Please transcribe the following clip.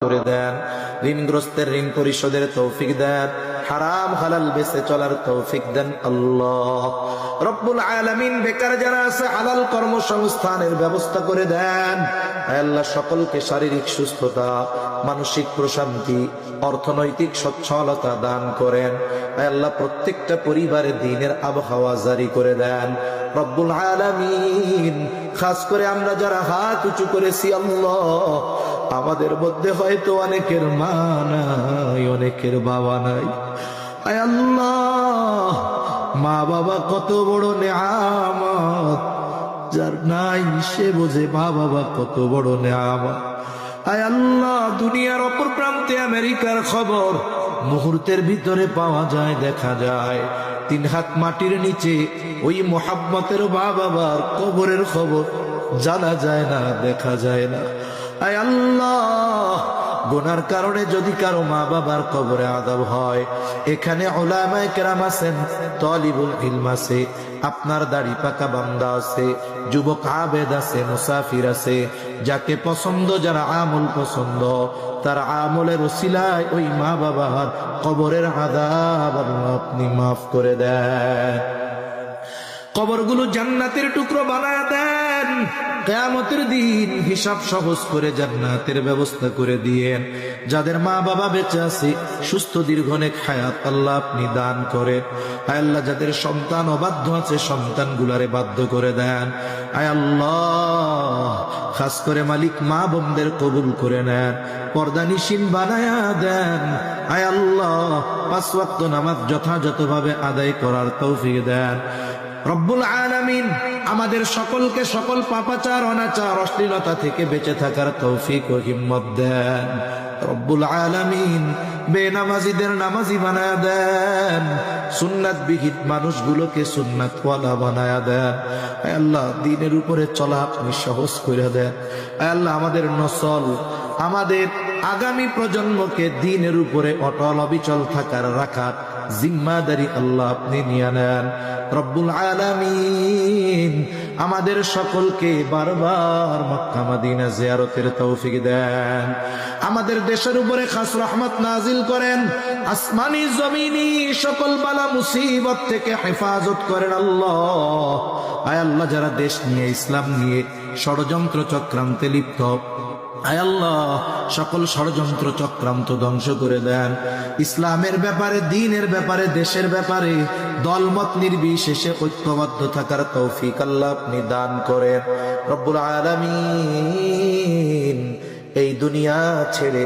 করে দেন, ঋণগ্রস্তের ঋণ পরিশোধের তৌফিক দেন, হারাম হালাল বেঁচে চলার তৌফিক দেন আল্লাহ রব্বুল আলামিন। বেকার যারা আছে হালাল কর্মসংস্থানের ব্যবস্থা করে দেন আল্লাহ। সকলকে শারীরিক সুস্থতা, মানসিক প্রশান্তি, অর্থনৈতিক সচ্ছলতা দান করেন আল্লাহ। প্রত্যেকটা পরিবারে দ্বীনের আবহাওয়া জারি করে দেন রব্বুল আলামিন। খাস করে আমরা যারা হাত উঁচু করেছি আল্লাহ, আমাদের মধ্যে হয়তো অনেকের মা নাই, অনেকের বাবা নাই। আয় আল্লাহ, মা বাবা কত বড় নেয়ামত, যার নাই সে বোঝে মা বাবা কত বড় নেয়ামত। আয় আল্লাহ, দুনিয়ার অপর প্রান্তে আমেরিকার খবর মুহূর্তের ভিতরে পাওয়া যায়, দেখা যায়। 3 হাত মাটির নিচে ওই মোহাব্বতের মা বাবার কবরের খবর জানা যায় না, দেখা যায় না। আয় আল্লাহ, গুনার কারণে যদি কারো মা বাবার কবরে আযাব হয়, এখানে উলামায়ে কেরাম আছেন, তালিবুল ইলম আছে, আপনার দাড়ি পাকা বান্দা আছে, যুবক আবেদ আছে, মুসাফির আছে, যাকে পছন্দ, যারা আমল পছন্দ, তার আমলের ওসিলায় ওই মা বাবার কবরের আযাব আল্লাহ আপনি মাফ করে দেন। কবরগুলো জান্নাতের টুকরো বানায় দেন। কিয়ামতের দিন হিসাব সহজ করে জান্নাতের ব্যবস্থা করে দিয়েন। যাদের মা বাবা বেঁচে আছে, সুস্থ দীর্ঘনেক হায়াত আল্লাহ আপনি দান করেন। আয় আল্লাহ, যাদের সন্তান অবাধ্য আছে, সন্তানগুলারে বাধ্য করে দেন। আয় আল্লাহ, খাস করে মালিক মা বোনদের কবুল করে নেন, পর্দানিশীন বানায়া দেন। আয় আল্লাহ, 5 ওয়াক্ত নামাজ যথাযথভাবে আদায় করার তৌফিক দেন রব্বুল আলামিন। আমাদের সকলকে সকল পাপাচার, অনাচার, অশ্লীলতা থেকে বেঁচে থাকার তৌফিক ও হিম্মত দেন রব্বুল আলামিন। বেনামাজিদের নামাজি বানায়া দেন, সুন্নাত বিহীন মানুষগুলোকে সুন্নাতওয়ালা বানায়া দেন। আয় আল্লাহ, দ্বীনের উপরে চলা আপনি সহজ করে দেন। আয় আল্লাহ, আমাদের নসল, আমাদের আগামী প্রজন্মকে দ্বীনের উপরে অটল অবিচল থাকার, রাখার জিম্মাদারি আল্লাহ আপনি নিয়ে নেন রব্বুল আলামিন। আমাদের সকলকে বারবার মক্কা মদিনা জিয়ারতের তৌফিক দেন। আমাদের দেশের উপরে খাস রহমত নাজিল করেন, আসমানি জমিনি সকল বালা মুসিবত থেকে হেফাজত করেন আল্লাহ। আয় আল্লাহ, যারা দেশ নিয়ে, ইসলাম নিয়ে ষড়যন্ত্র চক্রান্তে লিপ্ত, আয় আল্লাহ, সকল ষড়যন্ত্র চক্রান্ত ধ্বংস করে দেন। ইসলামের ব্যাপারে, দ্বীনের ব্যাপারে, দেশের ব্যাপারে দলমত নির্বিশেষে ঐক্যবদ্ধ থাকার তৌফিক আল্লাহ আপনি দান করেন রব্বুল আলামিন। এই দুনিয়া ছেড়ে